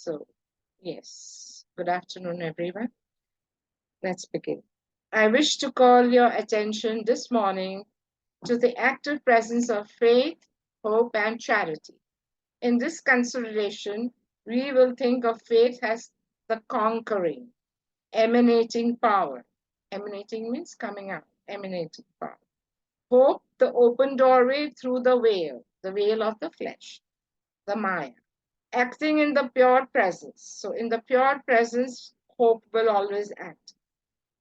So, yes, good afternoon, everyone. Let's begin. I wish to call your attention this morning to the active presence of faith, hope, and charity. In this consideration, we will think of faith as the conquering, emanating power. Emanating means coming out, emanating power. Hope, the open doorway through the veil of the flesh, the Maya. Acting in the pure presence. So, in the pure presence, hope will always act.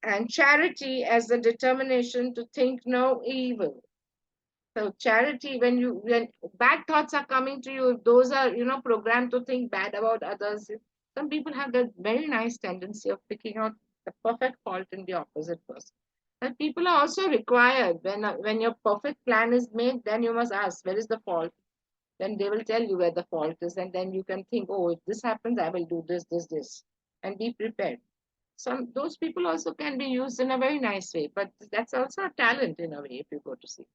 And charity as the determination to think no evil. So, charity, when bad thoughts are coming to you, those are programmed to think bad about others. Some people have that very nice tendency of picking out the perfect fault in the opposite person. But people are also required when your perfect plan is made, then you must ask where is the fault. Then they will tell you where the fault is, and then you can think, oh, if this happens, I will do this, and be prepared. Those people also can be used in a very nice way, but that's also a talent in a way if you go to see.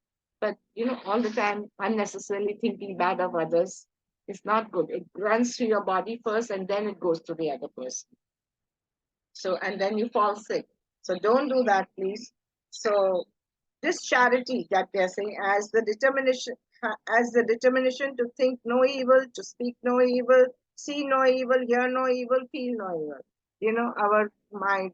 But all the time unnecessarily thinking bad of others is not good. It runs through your body first, and then it goes to the other person. So, and then you fall sick. So don't do that, please. So this charity that they're saying as the determination to think no evil, to speak no evil, see no evil, hear no evil, feel no evil. Our mind,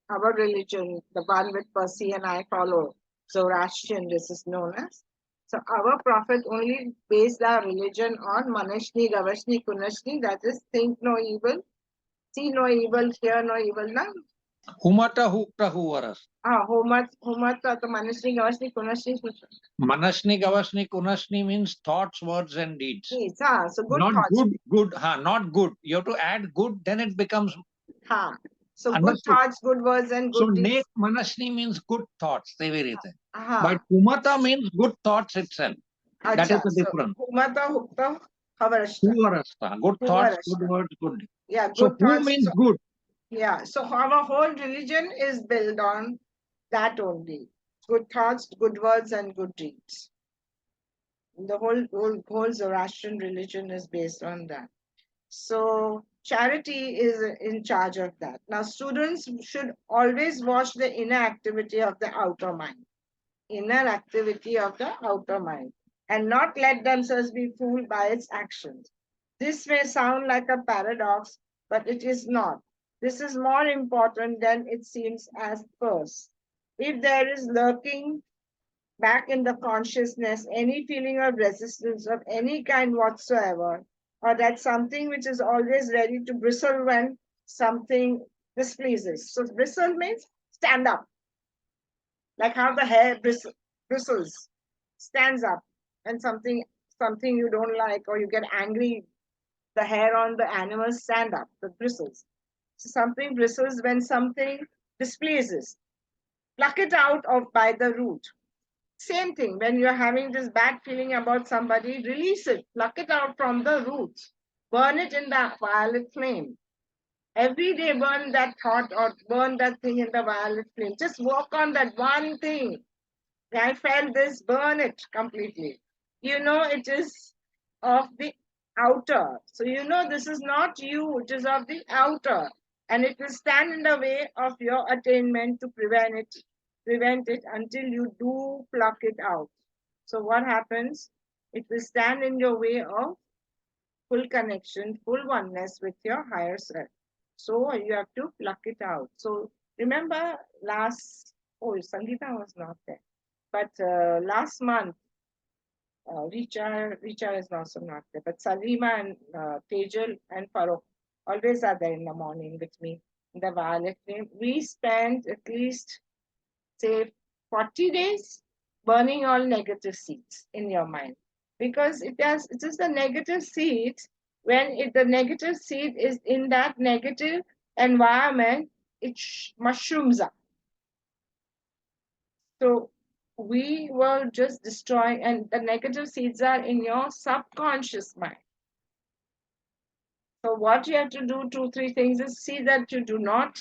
our religion, the one which Percy and I follow, Zoroastrian, this is known as. So our prophet only based our religion on Manashni, Gavashni, Kunashni, that is think no evil, see no evil, hear no evil. Now Humata hukta huvaras. Homata, the Manashni, Gavashni, Kunashni. Manashni, Gavashni, Kunashni means thoughts, words, and deeds. Yes, so good Not thoughts. good, not good. You have to add good, then it becomes So good understood. thoughts, good words, and So good deeds. nek manashni means good thoughts. They very thing. हाँ But kumata means good thoughts itself. That is अच्छा the so difference. humata hukta havarashta. Huvarasta. Good thoughts, good Huvarashta. words, good. Yeah, So good who thoughts. means good? Yeah, so our whole religion is built on that only. Good thoughts, good words, and good deeds. The whole Zoroastrian religion is based on that. So charity is in charge of that. Now, students should always watch the inner activity of the outer mind. Inner activity of the outer mind, and not let themselves be fooled by its actions. This may sound like a paradox, but it is not. This is more important than it seems at first. If there is lurking back in the consciousness any feeling of resistance of any kind whatsoever, or that something which is always ready to bristle when something displeases. So, bristle means stand up, like how the hair bristles, stands up, and something you don't like or you get angry, the hair on the animal stand up, the bristles. So something bristles when something displeases. Pluck it out of by the root. Same thing when you're having this bad feeling about somebody, release it, pluck it out from the roots, burn it in the violet flame. Every day burn that thought or burn that thing in the violet flame. Just work on that one thing. I felt this, burn it completely. It is of the outer. So this is not you, it is of the outer. And it will stand in the way of your attainment to prevent it until you do pluck it out. So what happens? It will stand in your way of full connection, full oneness with your higher self. So you have to pluck it out. So remember Sangeeta was not there. But last month, Richa is also not there. But Salima and Tejal and Farokh always are there in the morning with me in the violet flame. We spent at least, say, 40 days burning all negative seeds in your mind. Because it is the negative seeds. When the negative seed is in that negative environment, it mushrooms up. So we were just destroying, and the negative seeds are in your subconscious mind. So what you have to do, 2-3 things, is see that you do not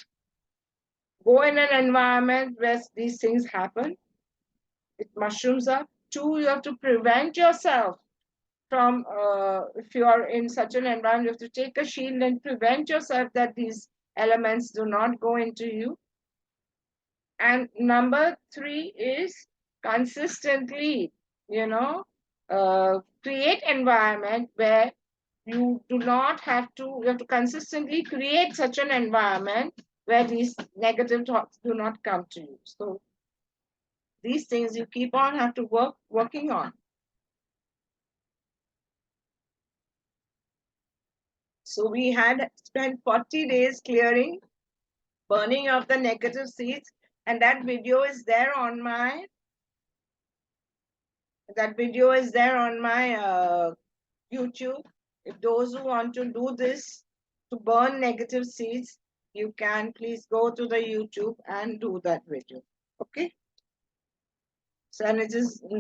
go in an environment where these things happen. It mushrooms up. 2, you have to prevent yourself from, if you are in such an environment, you have to take a shield and prevent yourself that these elements do not go into you. And number 3 is consistently, create environment where you do not have to, you have to consistently create such an environment where these negative thoughts do not come to you. So these things you keep on have to working on. So we had spent 40 days clearing, burning of the negative seeds, and that video is there on my YouTube. If those who want to do this to burn negative seeds, you can please go to the YouTube and do that video. Okay. So, and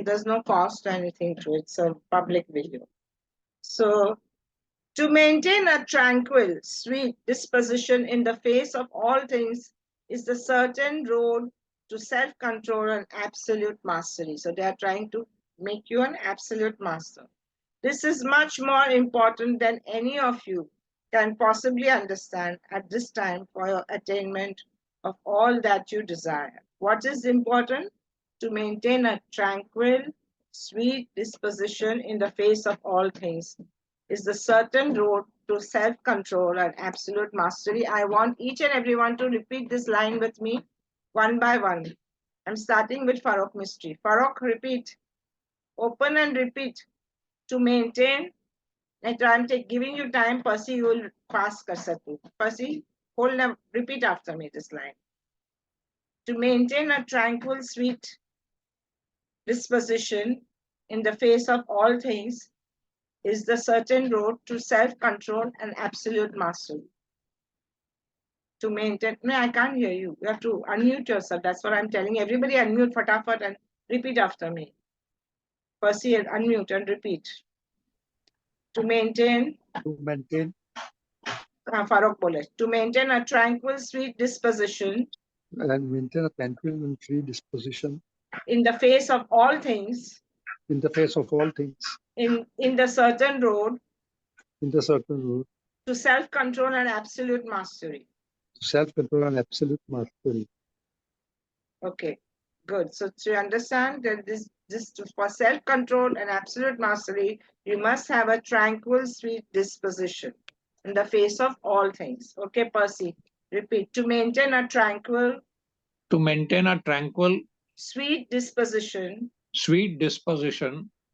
there's no cost or anything to it. It's a public video. So to maintain a tranquil, sweet disposition in the face of all things is the certain road to self-control and absolute mastery. So they are trying to make you an absolute master. This is much more important than any of you can possibly understand at this time for your attainment of all that you desire. What is important? To maintain a tranquil, sweet disposition in the face of all things is the certain road to self-control and absolute mastery. I want each and everyone to repeat this line with me one by one. I'm starting with Farokh Mystery. Farokh, repeat. Open and repeat. To maintain, I'm giving you time, Percy, you will pass Karsatu. Percy, repeat after me this line. To maintain a tranquil, sweet disposition in the face of all things is the certain road to self-control and absolute mastery. To maintain, no, I can't hear you. You have to unmute yourself. That's what I'm telling everybody. Unmute fatafat and repeat after me. Percy, unmute and repeat. To maintain. Farokh bole. To maintain a tranquil, sweet disposition. And maintain a tranquil and free disposition. In the face of all things. In the face of all things. In the certain road. In the certain road. To self-control and absolute mastery. Self-control and absolute mastery. Okay, good. So to understand that this for self-control and absolute mastery, you must have a tranquil, sweet disposition in the face of all things. Okay, Percy, repeat. To maintain a tranquil, sweet disposition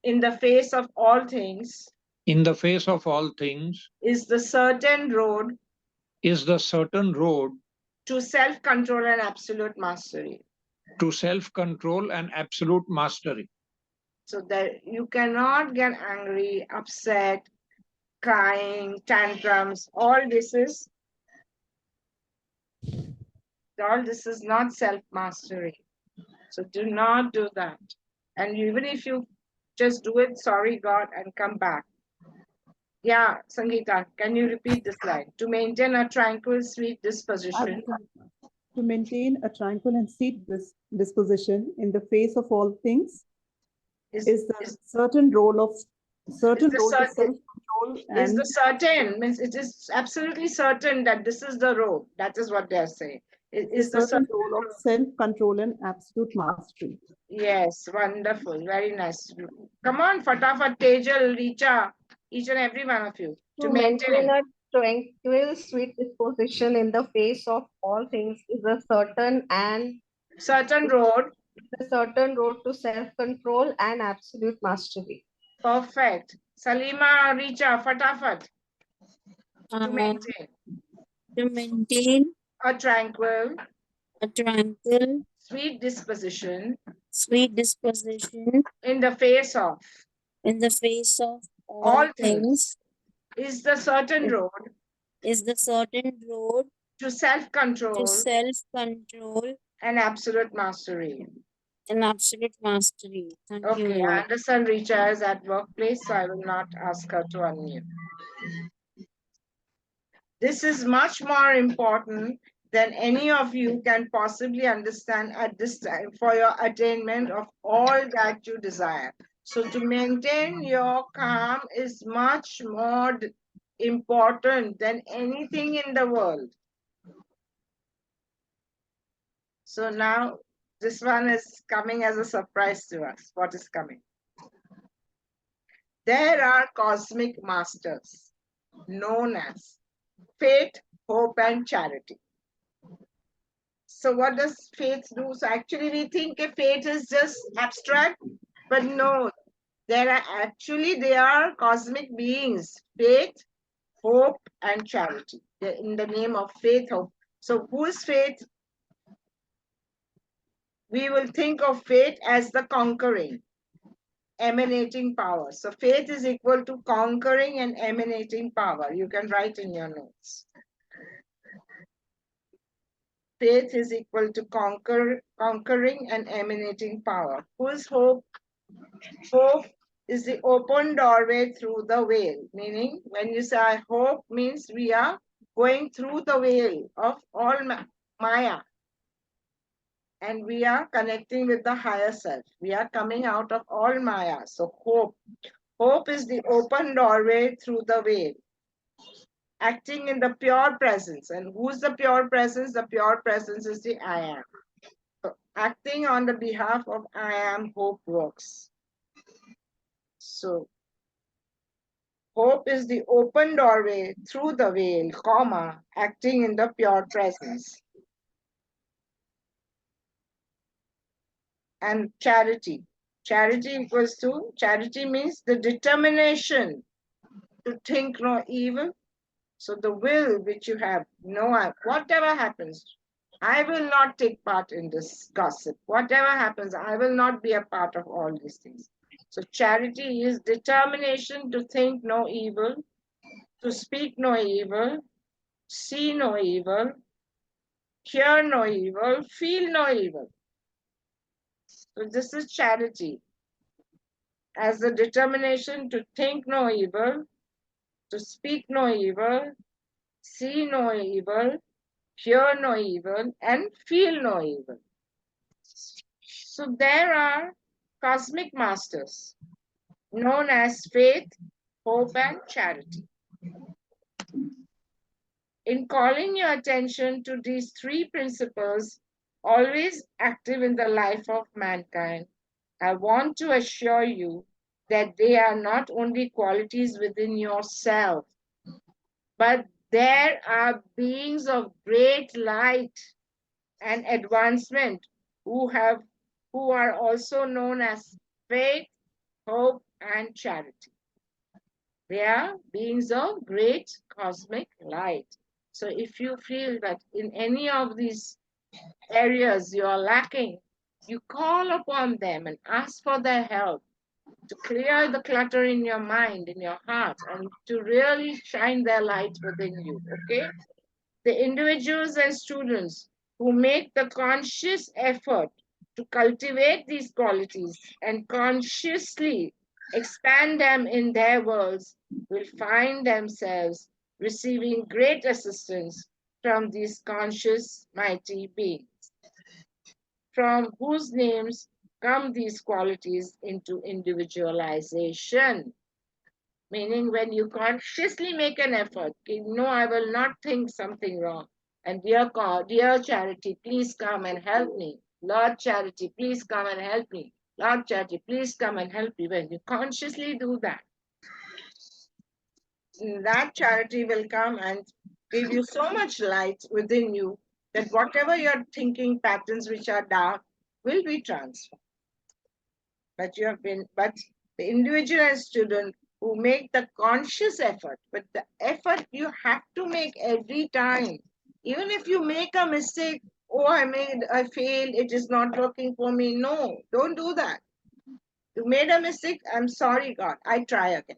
in the face of all things, is the certain road to self-control and absolute mastery. So that you cannot get angry, upset, crying, tantrums. All this is not self-mastery. So do not do that. And even if you just do it, sorry God, and come back. Yeah, Sangeeta, can you repeat this line? To maintain a tranquil, sweet disposition. To maintain a tranquil and sweet disposition in the face of all things is the certain role of self-control. Is the certain, means it is absolutely certain that this is the road. That is what they are saying. It is the certain role of self-control and absolute mastery. Yes, wonderful. Very nice. Come on, Fatafat, Tejal, Richa, each and every one of you. To maintain a tranquil, sweet disposition in the face of all things is a certain road. The certain road to self-control and absolute mastery. Perfect. Salima, Richa, Fatafat. To maintain a tranquil, sweet disposition in the face of all things is the certain road to self-control and absolute mastery. Thank Okay, you. I understand Richa is at workplace, so I will not ask her to unmute. This is much more important than any of you can possibly understand at this time for your attainment of all that you desire. So to maintain your calm is much more important than anything in the world. So now this one is coming as a surprise to us. What is coming? There are cosmic masters known as faith, hope, and charity. So what does faith do? So actually we think a faith is just abstract, but no, they are cosmic beings, faith, hope, and charity. They're in the name of faith, hope. So whose faith? We will think of faith as the conquering, emanating power. So faith is equal to conquering and emanating power. You can write in your notes. Faith is equal to conquering and emanating power. Whose hope? Hope is the open doorway through the veil. Meaning, when you say I hope, means we are going through the veil of all Maya. And we are connecting with the higher self. We are coming out of all Maya. So hope. Hope is the open doorway through the veil, acting in the pure presence. And who's the pure presence? The pure presence is the I am. So acting on the behalf of I am, hope works. So hope is the open doorway through the veil, comma, acting in the pure presence. And charity. Charity equals to, charity means the determination to think no evil. So the will which you have, no, whatever happens, I will not take part in this gossip. Whatever happens, I will not be a part of all these things. So charity is determination to think no evil, to speak no evil, see no evil, hear no evil, feel no evil. So this is charity, as the determination to think no evil, to speak no evil, see no evil, hear no evil, and feel no evil. So there are cosmic masters known as faith, hope, and charity. In calling your attention to these three principles, always active in the life of mankind, I want to assure you that they are not only qualities within yourself, but there are beings of great light and advancement who are also known as faith, hope, and charity. They are beings of great cosmic light. So if you feel that in any of these areas you are lacking, you call upon them and ask for their help to clear the clutter in your mind, in your heart, and to really shine their light within you, okay? The individuals and students who make the conscious effort to cultivate these qualities and consciously expand them in their worlds will find themselves receiving great assistance from these conscious mighty beings, from whose names come these qualities into individualization. Meaning when you consciously make an effort, no, I will not think something wrong. And dear God, dear Charity, please come and help me. Lord Charity, please come and help me. Lord Charity, please come and help me. When you consciously do that, that charity will come and give you so much light within you that whatever your thinking patterns which are dark will be transformed. But the individual and student who make the conscious effort, but the effort you have to make every time. Even if you make a mistake, oh, I failed, it is not working for me. No, don't do that. You made a mistake, I'm sorry, God, I try again.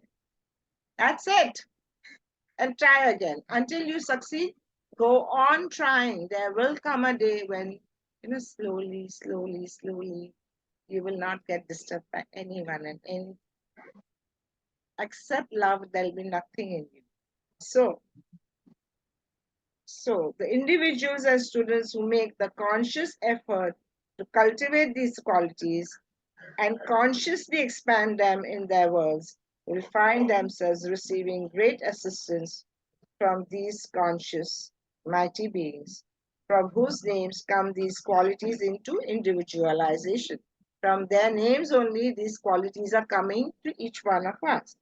That's it. And try again until you succeed. Go on trying. There will come a day when, slowly, slowly, slowly, you will not get disturbed by anyone and any. Except love, there will be nothing in you. So the individuals and students who make the conscious effort to cultivate these qualities and consciously expand them in their worlds will find themselves receiving great assistance from these conscious mighty beings, from whose names come these qualities into individualization. From their names only, these qualities are coming to each one of us.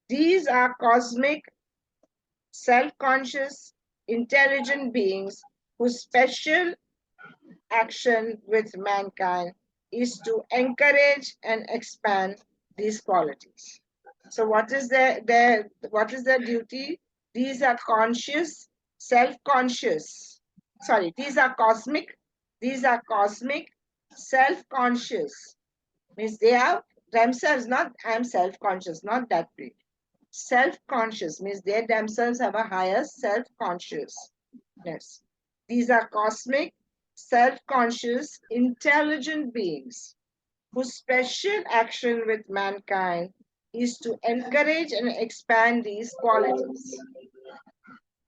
These are cosmic, self-conscious, intelligent beings whose special action with mankind is to encourage and expand these qualities. So what is their duty? These are conscious, self-conscious. Sorry, these are cosmic, self-conscious. Means they are themselves, not I'm self-conscious, not that way. Self-conscious means they themselves have a higher self-consciousness. These are cosmic, self-conscious, intelligent beings whose special action with mankind is to encourage and expand these qualities.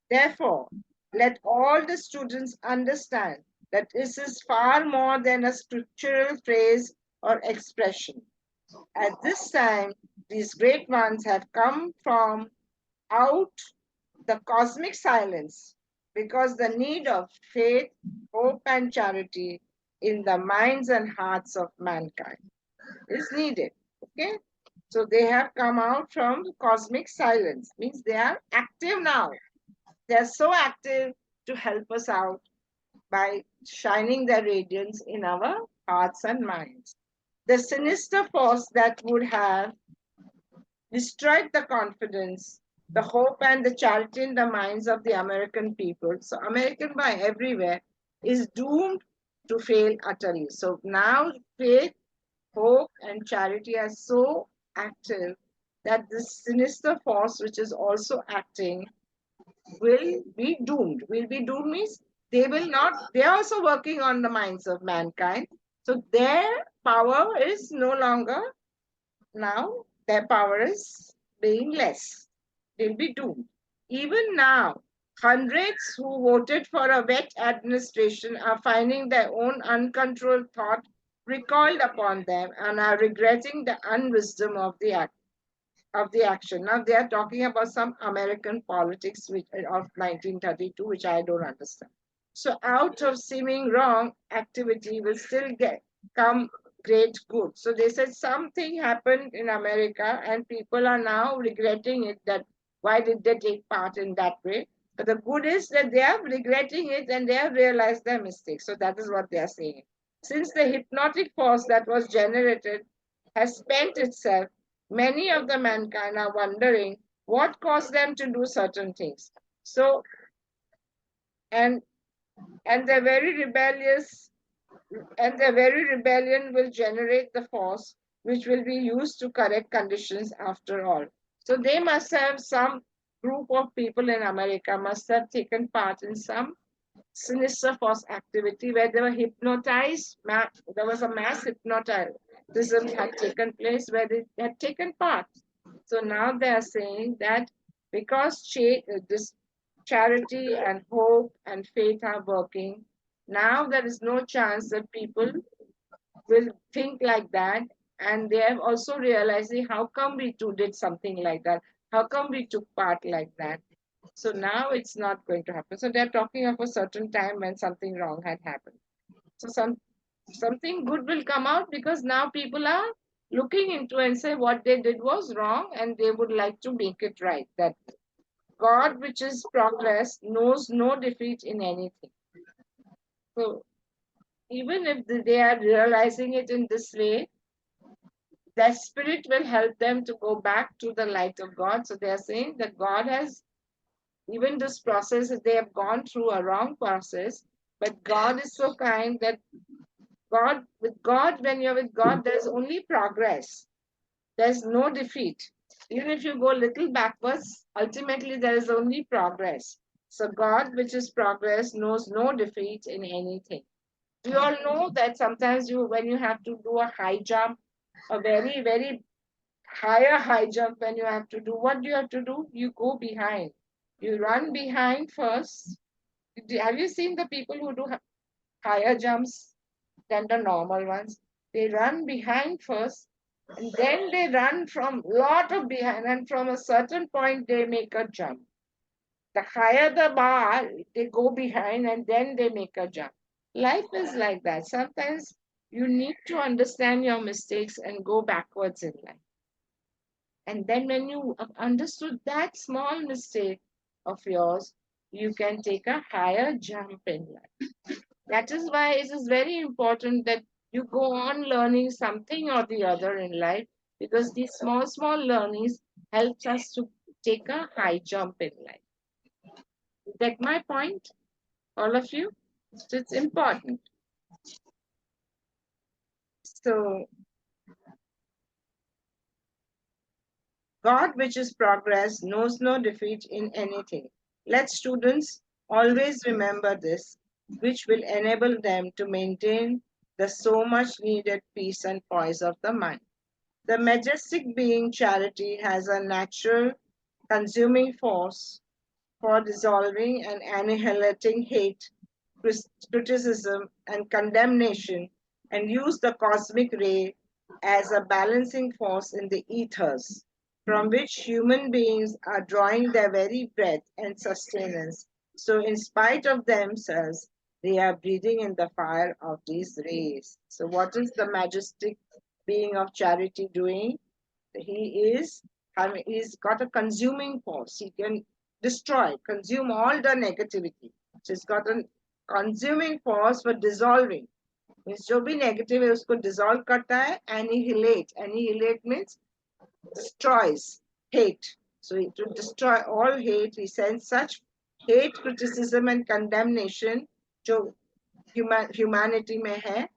Therefore, let all the students understand that this is far more than a scriptural phrase or expression. At this time, these great ones have come from out the cosmic silence because the need of faith, hope, and charity in the minds and hearts of mankind is needed. Okay? So they have come out from cosmic silence, means they are active now. They are so active to help us out by shining their radiance in our hearts and minds. The sinister force that would have destroyed the confidence, the hope, and the charity in the minds of the American people. So, American by everywhere is doomed to fail utterly. So, now faith, hope, and charity are so active that this sinister force, which is also acting, will be doomed. Will be doomed means they will not, they are also working on the minds of mankind. So, their power is no longer now, their power is being less. They'll be doomed. Even now, hundreds who voted for a wet administration are finding their own uncontrolled thought recoiled upon them and are regretting the unwisdom of the action. Now they are talking about some American politics of 1932, which I don't understand. So out of seeming wrong activity will still come great good. So they said something happened in America and people are now regretting it, that why did they take part in that way? But the good is that they are regretting it and they have realized their mistake. So that is what they are saying. Since the hypnotic force that was generated has spent itself, many of the mankind are wondering what caused them to do certain things. So, and their very rebellious and their very rebellion will generate the force which will be used to correct conditions after all. So they must have some group of people in America must have taken part in some sinister force activity where they were hypnotized. There was a mass hypnotism had taken place where they had taken part. So now they are saying that because this charity and hope and faith are working, now there is no chance that people will think like that. And they have also realizing how come we too did something like that? How come we took part like that? So now it's not going to happen. So they're talking of a certain time when something wrong had happened. So something good will come out because now people are looking into and say what they did was wrong and they would like to make it right. That God, which is progress, knows no defeat in anything. So even if they are realizing it in this way, their spirit will help them to go back to the light of God. So they are saying that God has, even this process, they have gone through a wrong process, but God is so kind that with God, when you're with God, there's only progress. There's no defeat. Even if you go a little backwards, ultimately there is only progress. So God, which is progress, knows no defeat in anything. You all know that sometimes when you have to do a high jump, a very, very high jump, when you have to do, what do you have to do? You go behind. You run behind first. Have you seen the people who do higher jumps than the normal ones? They run behind first, and then they run from lot of behind, and from a certain point they make a jump. The higher the bar, they go behind and then they make a jump. Life is like that. Sometimes you need to understand your mistakes and go backwards in life. And then when you have understood that small mistake of yours, you can take a higher jump in life. That is why it is very important that you go on learning something or the other in life, because these small, small learnings helps us to take a high jump in life. You get my point, all of you? So it's important. So God, which is progress, knows no defeat in anything. Let students always remember this, which will enable them to maintain the so much needed peace and poise of the mind. The majestic being charity has a natural consuming force for dissolving and annihilating hate, criticism, and condemnation, and use the cosmic ray as a balancing force in the ethers, from which human beings are drawing their very breath and sustenance. So, in spite of themselves, they are breathing in the fire of these rays. So, what is the majestic being of charity doing? He's got a consuming force. He can consume all the negativity. So he's got a consuming force for dissolving. Means जो भी negative है उसको dissolve करता है. Annihilate means destroys hate. So to destroy all hate, he sends such hate, criticism, and condemnation जो humanity में है.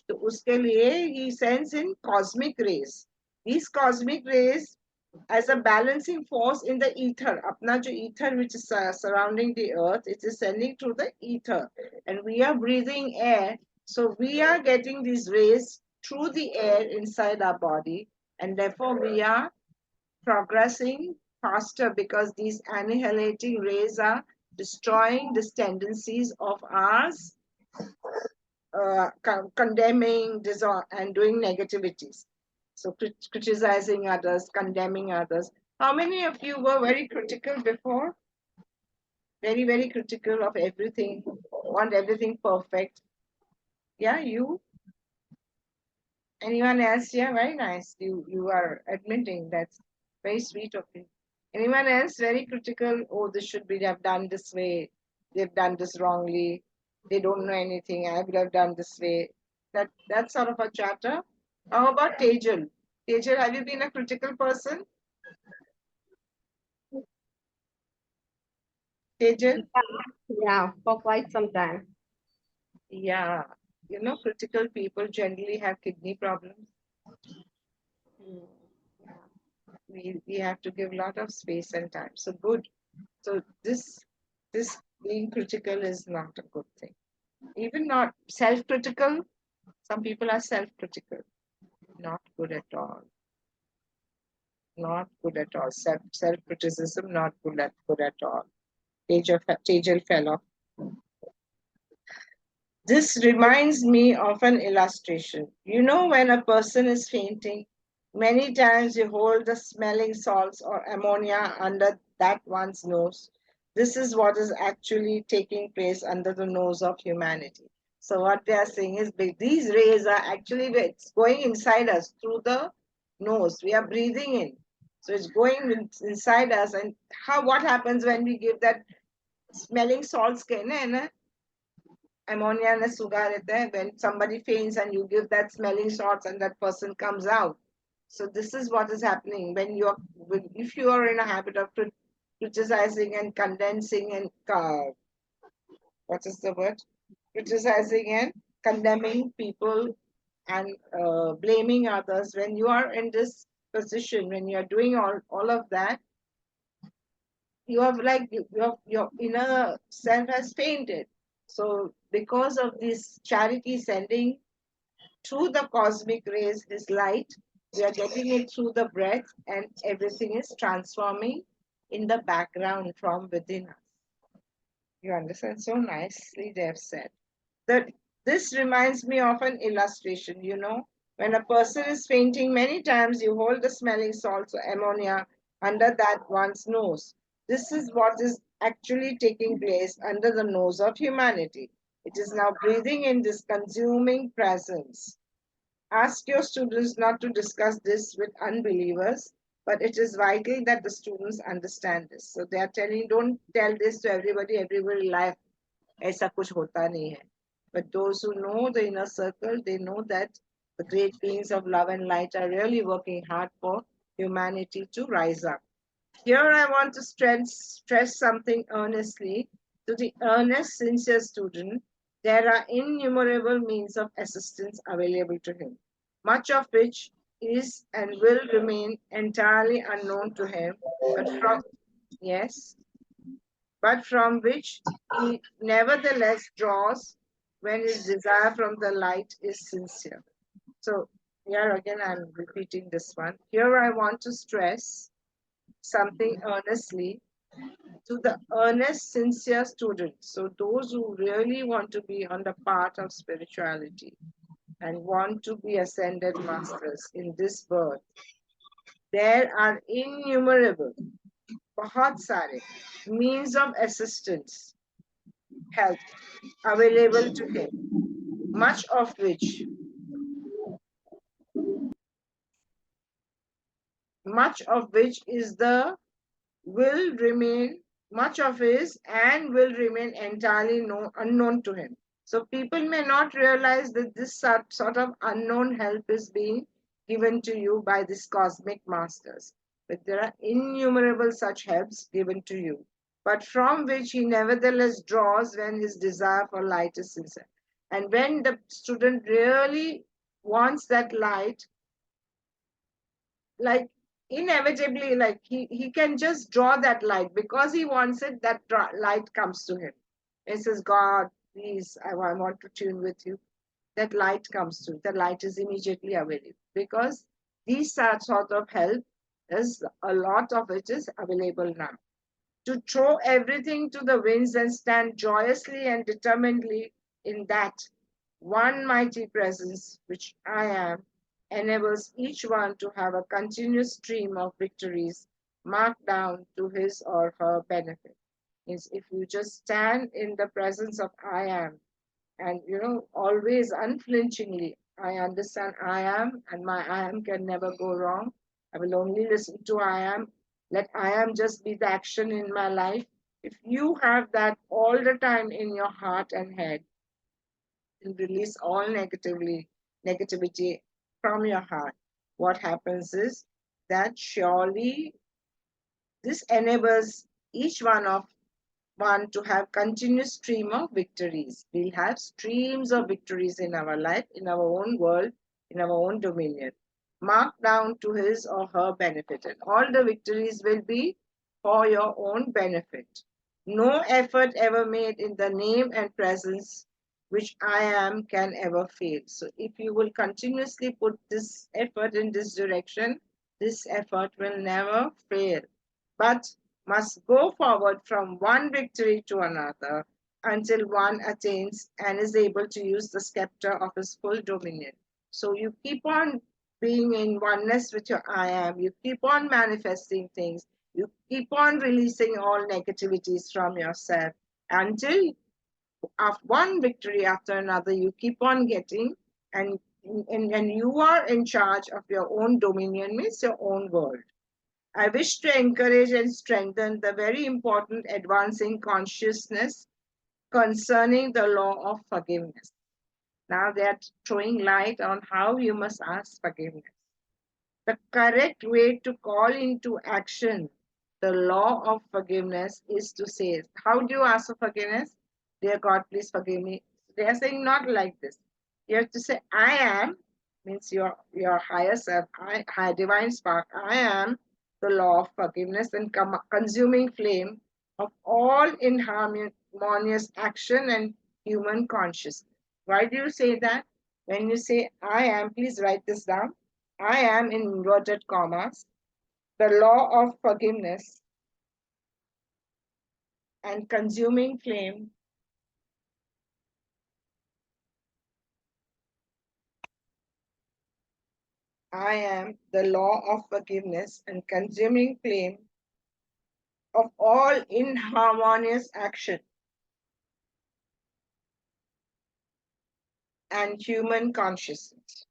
तो उसके लिए he sends in cosmic rays. These cosmic rays as a balancing force in the ether. Apna jo ether which is surrounding the earth, it is sending through the ether. And we are breathing air. So we are getting these rays through the air inside our body. And therefore we are progressing faster because these annihilating rays are destroying these tendencies of ours, condemning, and doing negativities. So criticizing others, condemning others. How many of you were very critical before? Very, very critical of everything, want everything perfect. Yeah, you? Anyone else? Yeah, very nice. You are admitting that's very sweet of you. Anyone else very critical? Oh, this should be have done this way. They've done this wrongly. They don't know anything. I would have done this way. That sort of a chatter. How about Tejal? Tejal, have you been a critical person? Tejal? Yeah, for quite some time. Yeah. Critical people generally have kidney problems. We have to give a lot of space and time. So good. So this being critical is not a good thing. Even not self-critical. Some people are self-critical. Not good at all. Not good at all. Self-criticism, not good at all. Tejal fell off. This reminds me of an illustration. When a person is fainting, many times you hold the smelling salts or ammonia under that one's nose. This is what is actually taking place under the nose of humanity. So what they are saying is these rays are actually it's going inside us through the nose. We are breathing in. So it's going inside us. And what happens when we give that smelling salts? Ammonia and sugar when somebody faints and you give that smelling salts and that person comes out. So this is what is happening if you are in a habit of criticizing and condensing and what is the word? Criticizing and condemning people and blaming others. When you are in this position, when you are doing all of that, you have your inner self has fainted. So because of this charity sending through the cosmic rays, this light, we are getting it through the breath and everything is transforming in the background from within us. You understand? So nicely they have said. That this reminds me of an illustration, When a person is fainting many times, you hold the smelling salts or ammonia under that one's nose. This is what is actually taking place under the nose of humanity. It is now breathing in this consuming presence. Ask your students not to discuss this with unbelievers, but it is vital that the students understand this. So they are telling, don't tell this to everybody, everybody life. ऐसा कुछ होता नहीं है. But those who know the inner circle, they know that the great beings of love and light are really working hard for humanity to rise up. Here I want to stress something earnestly to the earnest, sincere student. There are innumerable means of assistance available to him, much of which is and will remain entirely unknown to him, but from which he nevertheless draws when his desire from the light is sincere. So here again, I'm repeating this one. Here I want to stress something earnestly to the earnest, sincere students. So those who really want to be on the path of spirituality and want to be ascended masters in this birth, there are innumerable, बहुत सारे means of assistance, help available to him, much of which is the will remain, much of his and will remain entirely unknown to him. So people may not realize that this sort of unknown help is being given to you by these cosmic masters. But there are innumerable such helps given to you, but from which he nevertheless draws when his desire for light is sincere. And when the student really wants that light, like inevitably, like he can just draw that light because he wants it, that light comes to him. He says, God, please, I want to tune with you. That light comes to, the light is immediately available because these sort of help is a lot of it is available now. To throw everything to the winds and stand joyously and determinedly in that one mighty presence which I am enables each one to have a continuous stream of victories marked down to his or her benefit. Means if you just stand in the presence of I am and always unflinchingly, I understand I am and my I am can never go wrong. I will only listen to I am. Let I am just be the action in my life. If you have that all the time in your heart and head, and release all negativity from your heart, what happens is that surely this enables each one to have continuous stream of victories. We'll have streams of victories in our life, in our own world, in our own dominion, marked down to his or her benefit. And all the victories will be for your own benefit. No effort ever made in the name and presence which I am can ever fail. So if you will continuously put this effort in this direction, this effort will never fail, but must go forward from one victory to another until one attains and is able to use the scepter of his full dominion. So you keep on being in oneness with your I am, you keep on manifesting things, you keep on releasing all negativities from yourself until after one victory after another, you keep on getting, and you are in charge of your own dominion, means your own world. I wish to encourage and strengthen the very important advancing consciousness concerning the law of forgiveness. Now they are throwing light on how you must ask forgiveness. The correct way to call into action the law of forgiveness is to say, how do you ask for forgiveness? Dear God, please forgive me. They are saying not like this. You have to say, I am, means your higher self, high divine spark, I am the law of forgiveness and consuming flame of all inharmonious action and human consciousness. Why do you say that? When you say, I am, please write this down. I am in inverted commas, the law of forgiveness and consuming flame I am the law of forgiveness and consuming flame of all inharmonious action and human consciousness.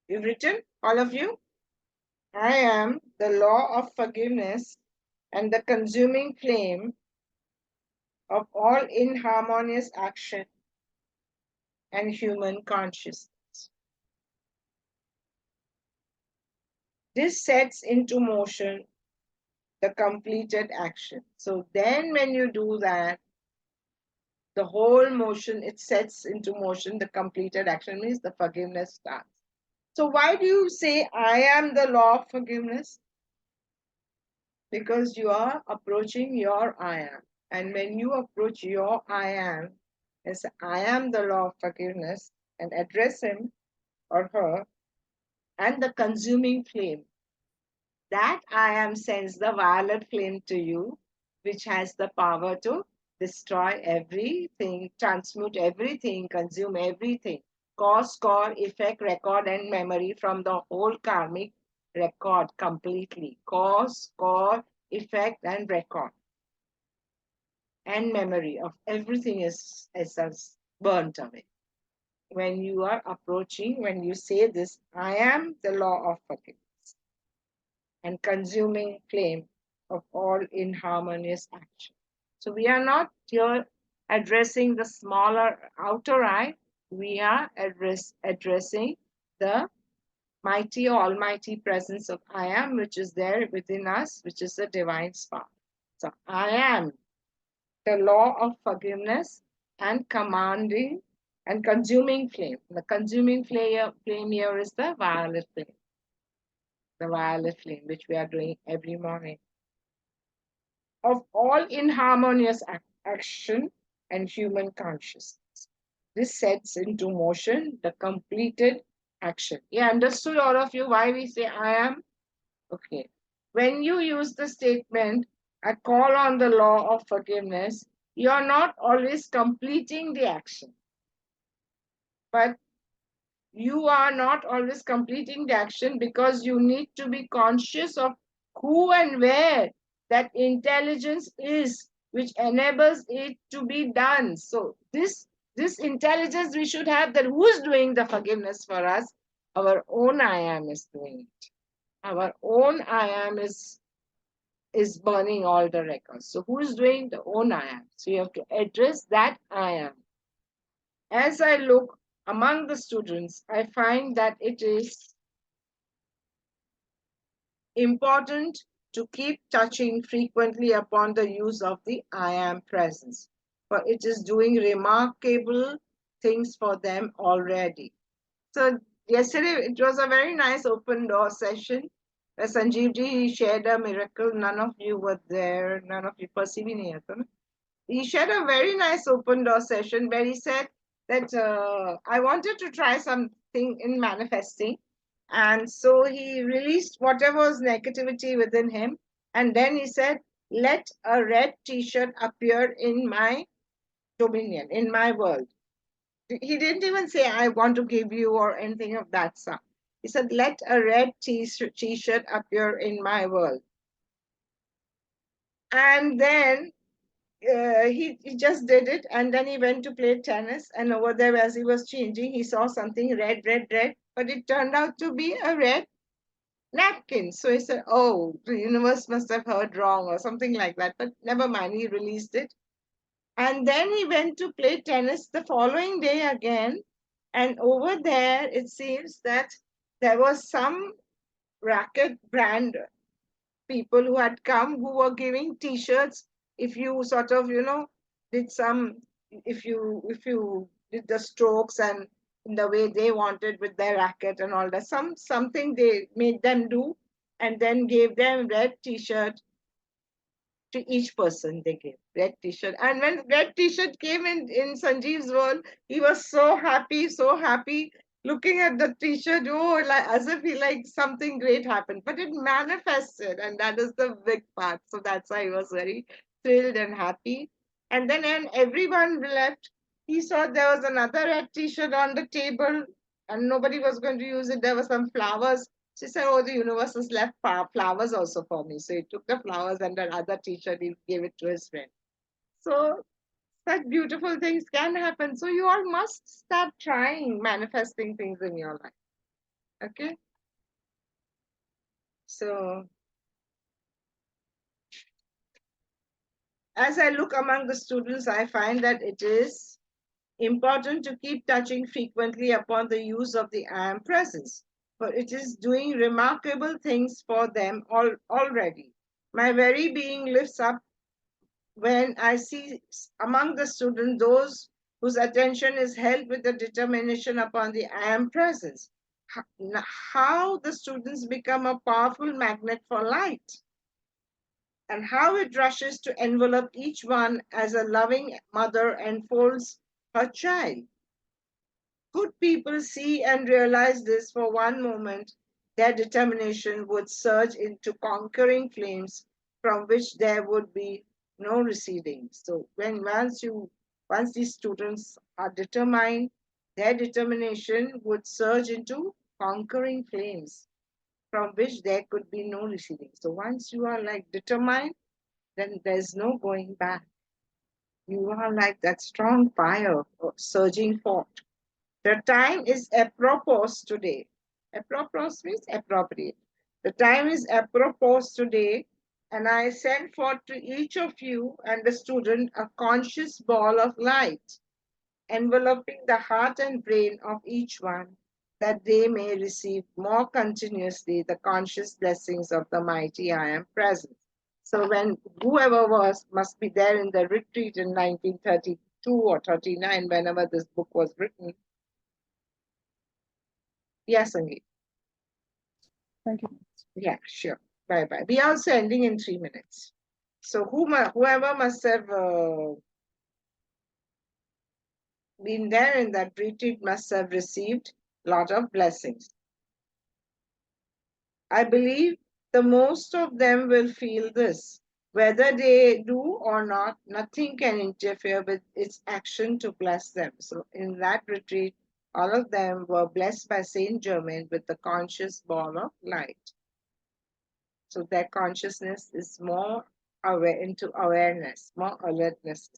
You've written, all of you? I am the law of forgiveness and the consuming flame of all inharmonious action and human consciousness. This sets into motion the completed action. So then when you do that, the whole motion, it sets into motion the completed action, means the forgiveness starts. So why do you say, I am the law of forgiveness? Because you are approaching your I am. And when you approach your I am, and say, I am the law of forgiveness, and address him or her, and the consuming flame, that I am sends the violet flame to you, which has the power to destroy everything, transmute everything, consume everything, cause, effect, record, and memory from the whole karmic record completely. Cause, effect, and record, and memory of everything is burnt away. When you are approaching, when you say this, I am the law of forgiveness and consuming flame of all inharmonious action. So we are not here addressing the smaller outer eye, we are addressing the mighty, almighty presence of I am, which is there within us, which is the divine spark. So I am the law of forgiveness and commanding and consuming flame. The consuming flame here is the violet flame. The violet flame, which we are doing every morning, of all inharmonious action and human consciousness. This sets into motion the completed action. Yeah, understood all of you why we say I am? Okay. When you use the statement, I call on the law of forgiveness, you are not always completing the action, but you are not always completing the action because you need to be conscious of who and where that intelligence is, which enables it to be done. So this intelligence we should have, that who's doing the forgiveness for us? Our own I am is doing it. Our own I am is burning all the records. So who is doing? The own I am. So you have to address that I am. As I look among the students, I find that it is important to keep touching frequently upon the use of the I am presence, for it is doing remarkable things for them already. So yesterday it was a very nice open door session where Sanjeev ji shared a miracle. None of you were there, none of you perceiving it. He shared a very nice open door session where he said that I wanted to try something in manifesting. And so he released whatever was negativity within him. And then he said, let a red t-shirt appear in my dominion, in my world. He didn't even say, I want to give you or anything of that sort. He said, let a red t-shirt appear in my world. And then he just did it, and then he went to play tennis, and over there as he was changing he saw something red, but it turned out to be a red napkin. So he said, oh, the universe must have heard wrong or something like that, but never mind, he released it. And then he went to play tennis the following day again, and over there it seems that there was some racket brand people who had come who were giving t-shirts if you sort of did some, if you did the strokes and in the way they wanted with their racket and all that, something they made them do, and then gave them red t-shirt. To each person they gave red t-shirt, and when red t-shirt came in Sanjeev's world, he was so happy looking at the t-shirt. Oh, like as if he like something great happened, but it manifested, and that is the big part. So that's why he was very thrilled and happy. And then when everyone left, he saw there was another red t-shirt on the table and nobody was going to use it. There were some flowers. She said, oh, the universe has left flowers also for me. So he took the flowers and that other t-shirt, he gave it to his friend. So such beautiful things can happen. So you all must start trying manifesting things in your life. Okay? So as I look among the students, I find that it is important to keep touching frequently upon the use of the I am presence, for it is doing remarkable things for them already. My very being lifts up when I see among the students those whose attention is held with the determination upon the I am presence. How the students become a powerful magnet for light, and how it rushes to envelop each one as a loving mother enfolds her child. Could people see and realize this for one moment, their determination would surge into conquering flames from which there would be no receding. So once these students are determined, their determination would surge into conquering flames from which there could be no receding. So once you are like determined, then there's no going back. You are like that strong fire surging forth. The time is apropos today. Apropos means appropriate. The time is apropos today, and I send forth to each of you and the student a conscious ball of light, enveloping the heart and brain of each one, that they may receive more continuously the conscious blessings of the mighty I am present. So when whoever must be there in the retreat in 1932 or 39, whenever this book was written. Yes, Sangeet. Thank you. Yeah, sure. Bye-bye. We are also ending in 3 minutes. So whoever must have been there in that retreat must have received a lot of blessings. I believe the most of them will feel this. Whether they do or not, nothing can interfere with its action to bless them. So in that retreat, all of them were blessed by Saint Germain with the conscious ball of light. So their consciousness is more aware into awareness, more alertness.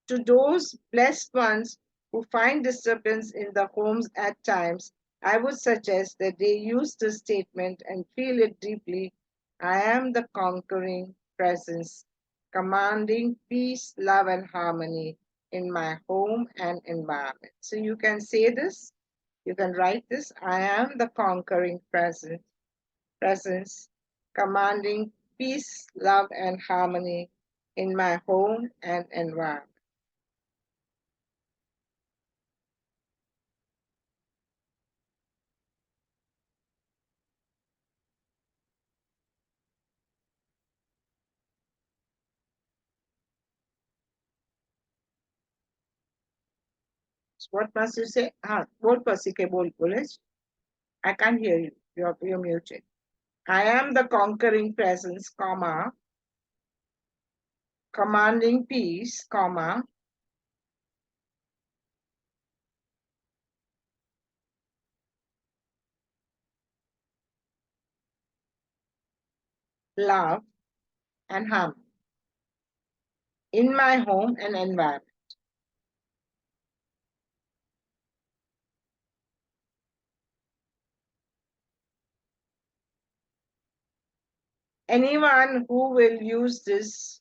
To those blessed ones who find disturbance in the homes at times, I would suggest that they use this statement and feel it deeply. I am the conquering presence, commanding peace, love, and harmony in my home and environment. So you can say this, you can write this. I am the conquering presence, commanding peace, love, and harmony in my home and environment. What must you say? बोल पसी के बोल बोले. I can't hear you. You're muted. I am the conquering presence, comma, commanding peace, comma, love, and harmony in my home and environment. Anyone who will use this,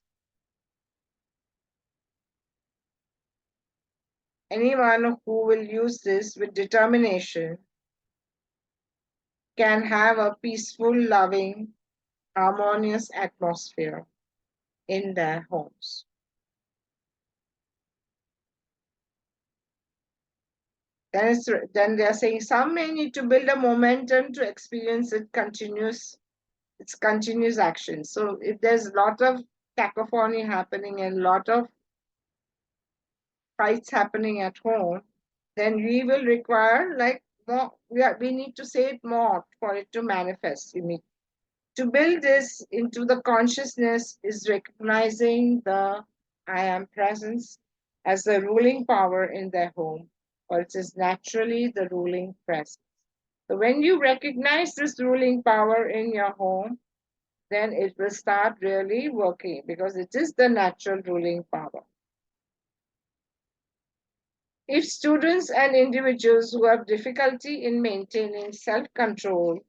with determination can have a peaceful, loving, harmonious atmosphere in their homes. Then they are saying some may need to build a momentum to experience its continuous action. So if there's a lot of cacophony happening and a lot of fights happening at home, then we will require like more, we need to say it more for it to manifest. To build this into the consciousness is recognizing the I am presence as the ruling power in their home, or it is naturally the ruling presence. So when you recognize this ruling power in your home, then it will start really working because it is the natural ruling power. If students and individuals who have difficulty in maintaining self-control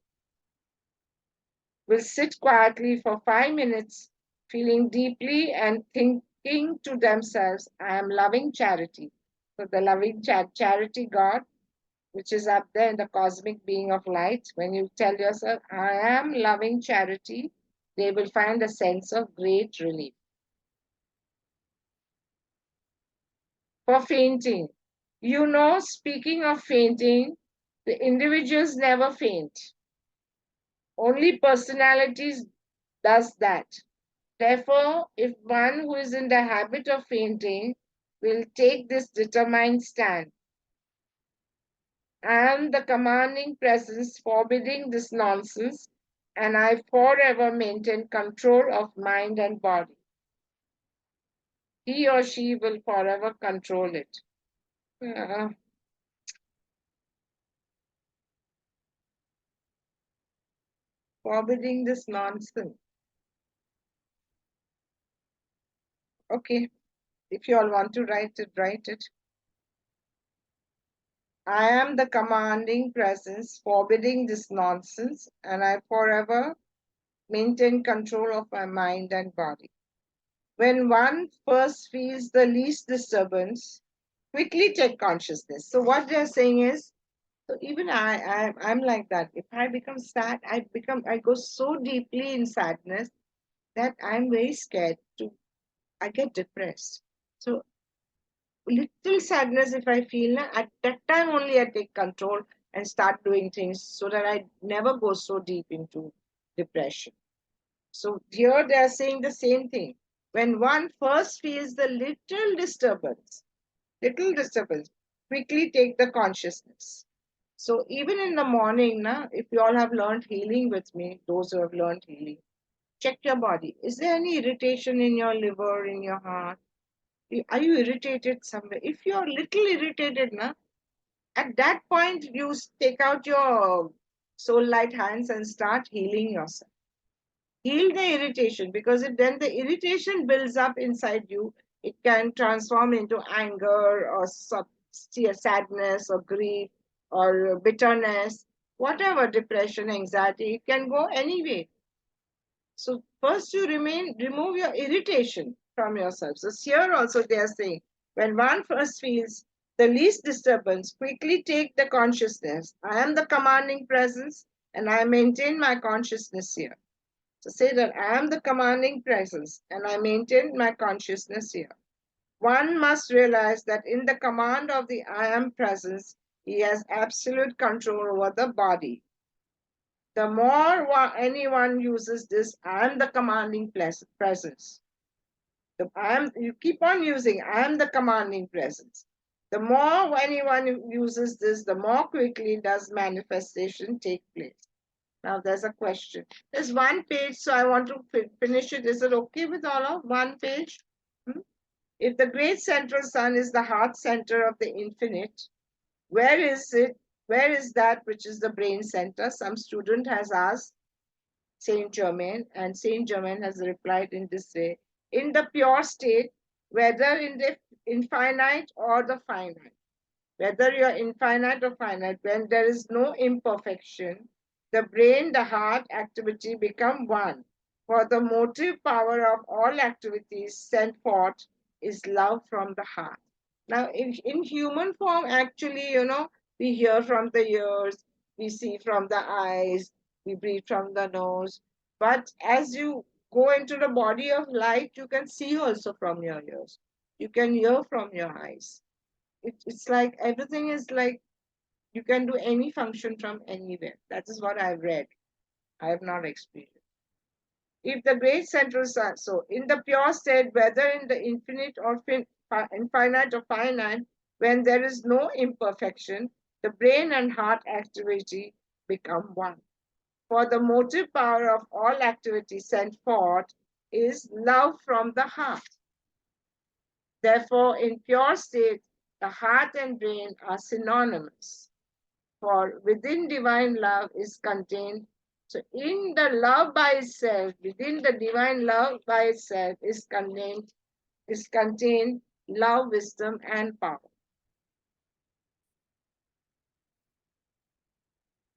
will sit quietly for 5 minutes, feeling deeply and thinking to themselves, I am loving charity. So the loving charity God, which is up there in the cosmic being of light, when you tell yourself, I am loving charity, they will find a sense of great relief. For fainting, speaking of fainting, the individuals never faint. Only personalities does that. Therefore, if one who is in the habit of fainting will take this determined stand, I am the commanding presence forbidding this nonsense, and I forever maintain control of mind and body. He or she will forever control it. Forbidding this nonsense. Okay, if you all want to write it, write it. I am the commanding presence forbidding this nonsense, and I forever maintain control of my mind and body. When one first feels the least disturbance, quickly take consciousness. So what they're saying is, so even I'm like that. If I become sad, I go so deeply in sadness that I'm very scared I get depressed. So little sadness if I feel, at that time only I take control and start doing things so that I never go so deep into depression. So here they are saying the same thing. When one first feels the little disturbance, quickly take the consciousness. So even in the morning, if you all have learned healing with me, those who have learned healing, check your body. Is there any irritation in your liver, in your heart? Are you irritated somewhere? If you're little irritated, at that point you take out your soul light hands and start healing yourself. Heal the irritation, because if then the irritation builds up inside you, it can transform into anger or sadness or grief or bitterness, whatever, depression, anxiety, it can go anyway. So first you remove your irritation from yourself. So here also they are saying, when one first feels the least disturbance, quickly take the consciousness. I am the commanding presence and I maintain my consciousness here. So say that I am the commanding presence and I maintain my consciousness here. One must realize that in the command of the I am presence, he has absolute control over the body. The more anyone uses this, I am the commanding presence. You keep on using, I am the commanding presence. The more anyone uses this, the more quickly does manifestation take place. Now there's a question. There's one page, so I want to finish it. Is it okay with all of one page? If the great central sun is the heart center of the infinite, where is it? Where is that which is the brain center? Some student has asked Saint Germain, and Saint Germain has replied in this way: in the pure state, whether in the infinite or the finite, whether you are infinite or finite, when there is no imperfection, the brain, the heart activity become one. For the motive power of all activities sent forth is love from the heart. Now, in human form, actually, we hear from the ears, we see from the eyes, we breathe from the nose. But as you go into the body of light, you can see also from your ears. You can hear from your eyes. It's like everything is like you can do any function from anywhere. That is what I've read. I have not experienced. If the great central sun, so in the pure state, whether in the infinite or infinite or finite, when there is no imperfection, the brain and heart activity become one. For the motive power of all activity sent forth is love from the heart. Therefore, in pure state, the heart and brain are synonymous. For within divine love is contained. So in the love by itself, within the divine love by itself is contained love, wisdom, and power.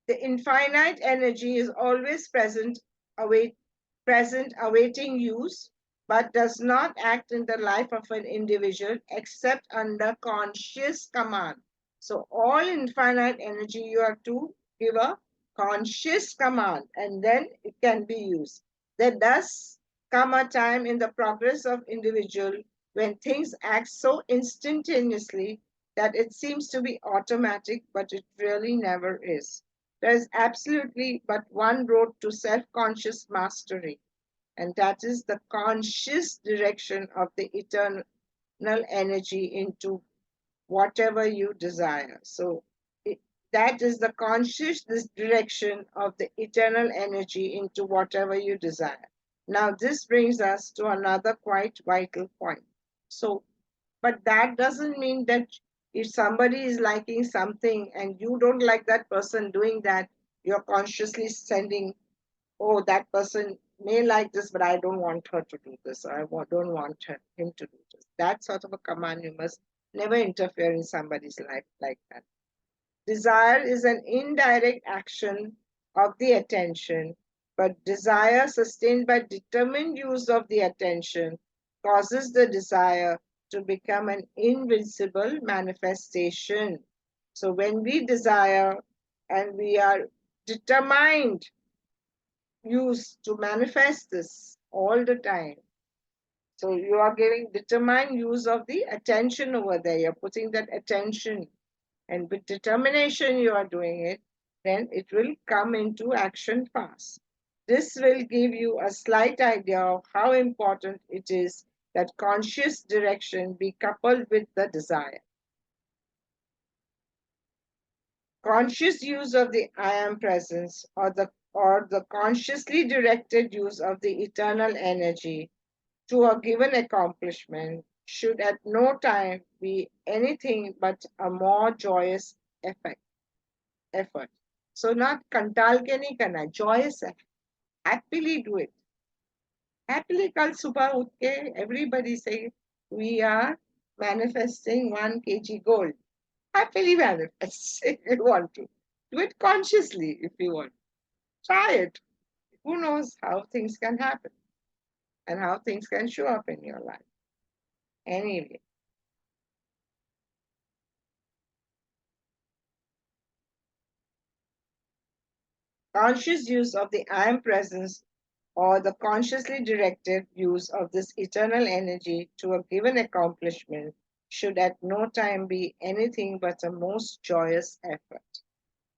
The infinite energy is always present, awaiting use, but does not act in the life of an individual except under conscious command. So all infinite energy you have to give a conscious command and then it can be used. There does come a time in the progress of individual when things act so instantaneously that it seems to be automatic, but it really never is. There is absolutely but one road to self-conscious mastery, and that is the conscious direction of the eternal energy into whatever you desire. So that is the conscious direction of the eternal energy into whatever you desire. Now, this brings us to another quite vital point. So, but that doesn't mean that if somebody is liking something and you don't like that person doing that, you're consciously sending, oh, that person may like this, but I don't want her to do this. Don't want him to do this. That sort of a command, you must never interfere in somebody's life like that. Desire is an indirect action of the attention, but desire sustained by determined use of the attention causes the desire to become an invincible manifestation. So when we desire and we are determined use to manifest this all the time. So you are giving determined use of the attention over there. You're putting that attention and with determination you are doing it, then it will come into action fast. This will give you a slight idea of how important it is that conscious direction be coupled with the desire. Conscious use of the I am presence or the consciously directed use of the eternal energy to a given accomplishment should at no time be anything but a more joyous effort. So not kantal ke nahi karna, joyous effort. Happily do it. Happily kal subah uth ke everybody say we are manifesting 1 kg gold. Happily manifest if you want to. Do it consciously if you want. Try it. Who knows how things can happen and how things can show up in your life. Anyway. Conscious use of the I am presence or the consciously directed use of this eternal energy to a given accomplishment should at no time be anything but a most joyous effort.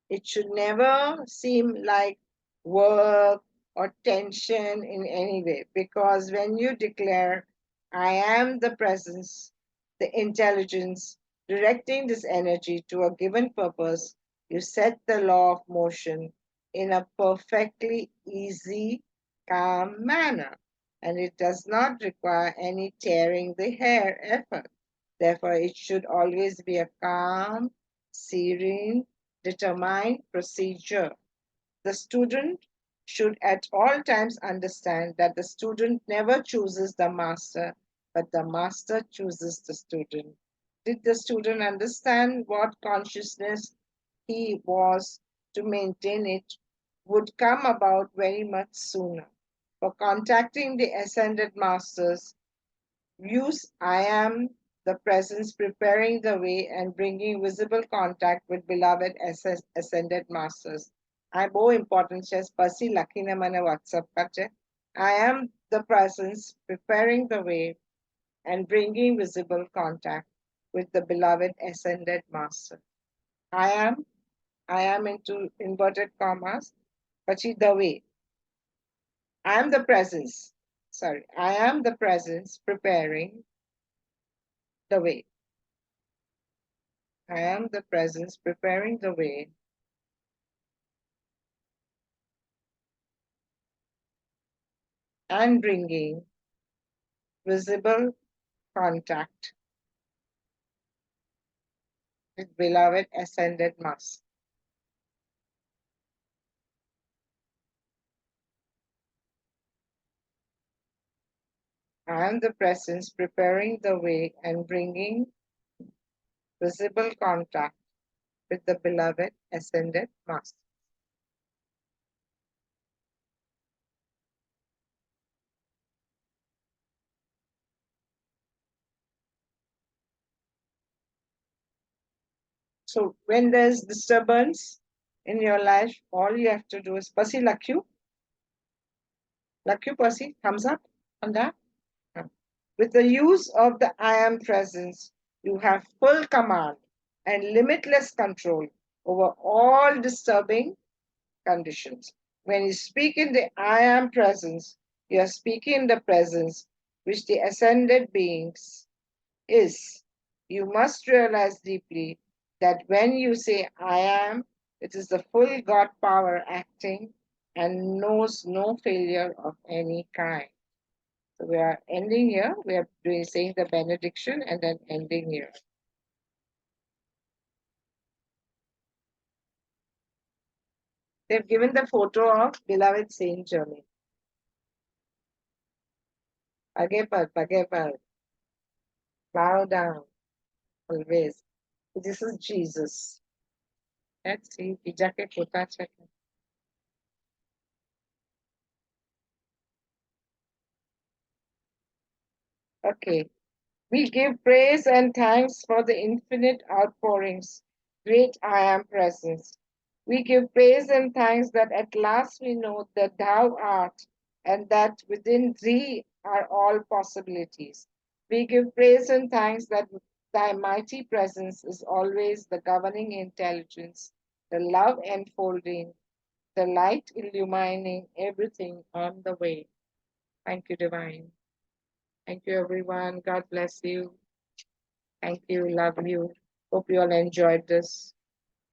It should never seem like work or tension in any way, because when you declare, I am the presence, the intelligence directing this energy to a given purpose, you set the law of motion in a perfectly easy, calm manner, and it does not require any tearing the hair effort. Therefore, it should always be a calm, serene, determined procedure. The student should at all times understand that the student never chooses the master, but the master chooses the student. Did the student understand what consciousness he was to maintain it would come about very much sooner. For contacting the ascended masters, use I am the presence preparing the way and bringing visible contact with beloved ascended masters. I બહુ important છે પછી લખીને મને WhatsApp કરજે. I am the presence preparing the way and bringing visible contact with the beloved ascended master. I am into inverted commas, પછી the way. I am the presence. Sorry, I am the presence preparing the way. I am the presence preparing the way and bringing visible contact His beloved ascended Master. I am the presence preparing the way and bringing visible contact with the beloved ascended Master. So when there's disturbance in your life, all you have to do is Pasi Lakyu. Lakyu Pasi, thumbs up on that. With the use of the I am presence, you have full command and limitless control over all disturbing conditions. When you speak in the I am presence, you are speaking in the presence which the ascended beings is. You must realize deeply that when you say I am, it is the full God power acting and knows no failure of any kind. So we are ending here. We are saying the benediction and then ending here. They've given the photo of beloved Saint Germain. Pagepal. Bow down always. This is Jesus. Let's see. Ijake pota check. Okay. We give praise and thanks for the infinite outpourings, great I am presence. We give praise and thanks that at last we know that thou art and that within thee are all possibilities. We give praise and thanks that thy mighty presence is always the governing intelligence, the love enfolding, the light illumining everything on the way. Thank you, Divine. Thank you, everyone. God bless you. Thank you. Love you. Hope you all enjoyed this.